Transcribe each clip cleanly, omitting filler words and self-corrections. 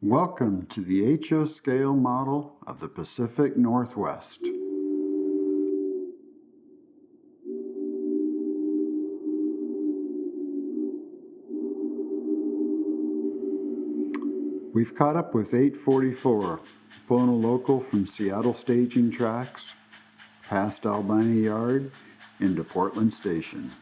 Welcome to the HO scale model of the Pacific Northwest. We've caught up with 844, pulling a local from Seattle staging tracks, past Albina Yard, into Portland Station.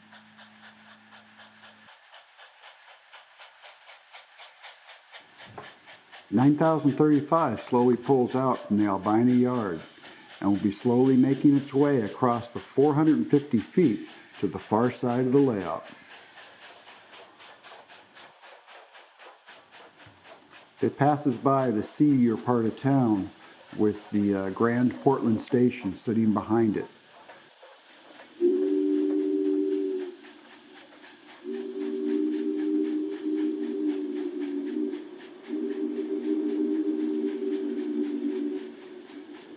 9035 slowly pulls out from the Albina Yard and will be slowly making its way across the 450 feet to the far side of the layout. It passes by the seedier part of town with the Grand Portland Station sitting behind it.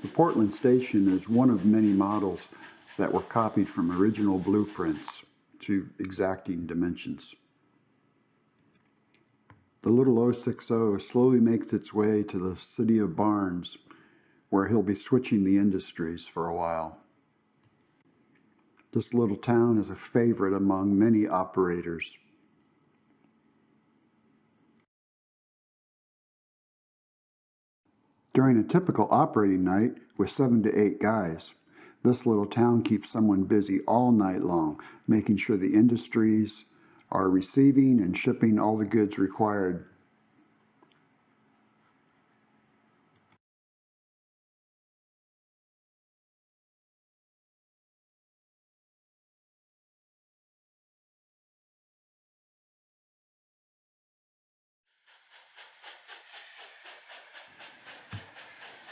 The Portland Station is one of many models that were copied from original blueprints to exacting dimensions. The little 060 slowly makes its way to the city of Barnes, where he'll be switching the industries for a while. This little town is a favorite among many operators. During a typical operating night with 7 to 8 guys, this little town keeps someone busy all night long, making sure the industries are receiving and shipping all the goods required.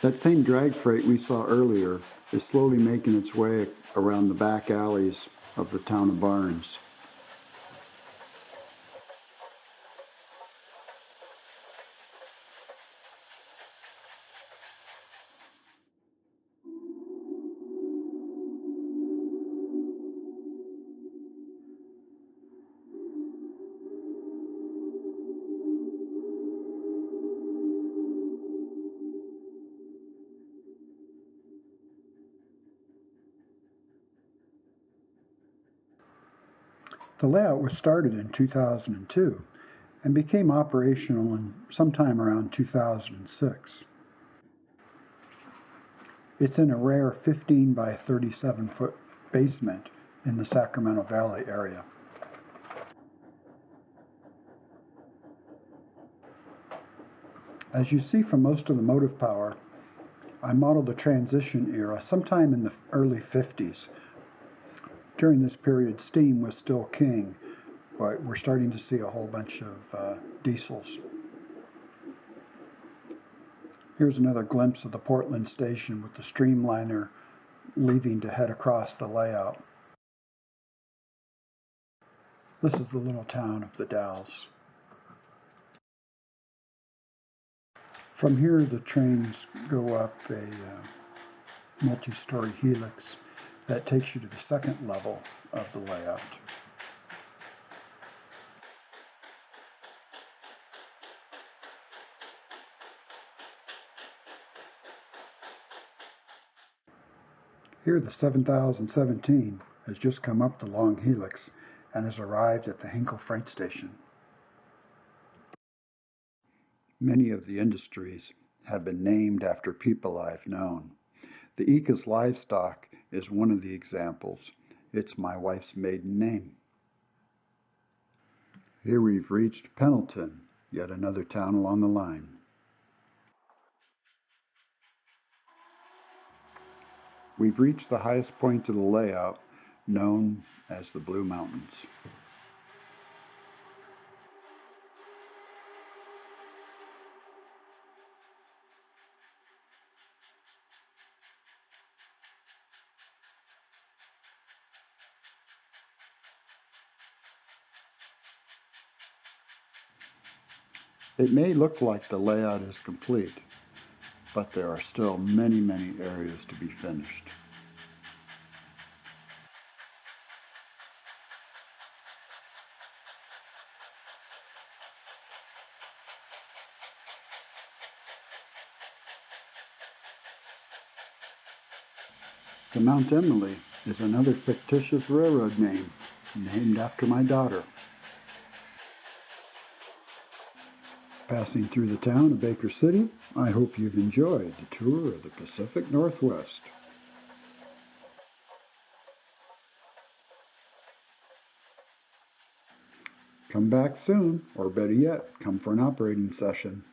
That same drag freight we saw earlier is slowly making its way around the back alleys of the town of Barnes. The layout was started in 2002 and became operational in sometime around 2006. It's in a rare 15 by 37 foot basement in the Sacramento Valley area. As you see from most of the motive power, I modeled the transition era sometime in the early 50s. During this period, steam was still king, but we're starting to see a whole bunch of diesels. Here's another glimpse of the Portland Station with the streamliner leaving to head across the layout. This is the little town of the Dalles. From here, the trains go up a multi-story helix that takes you to the second level of the layout. Here, the 7017 has just come up the long helix and has arrived at the Hinkle Freight Station. Many of the industries have been named after people I've known. The Ecas livestock is one of the examples. It's my wife's maiden name. Here we've reached Pendleton, yet another town along the line. We've reached the highest point of the layout, known as the Blue Mountains. It may look like the layout is complete, but there are still many, many areas to be finished. The Mount Emily is another fictitious railroad name, named after my daughter. Passing through the town of Baker City, I hope you've enjoyed the tour of the Pacific Northwest. Come back soon, or better yet, come for an operating session.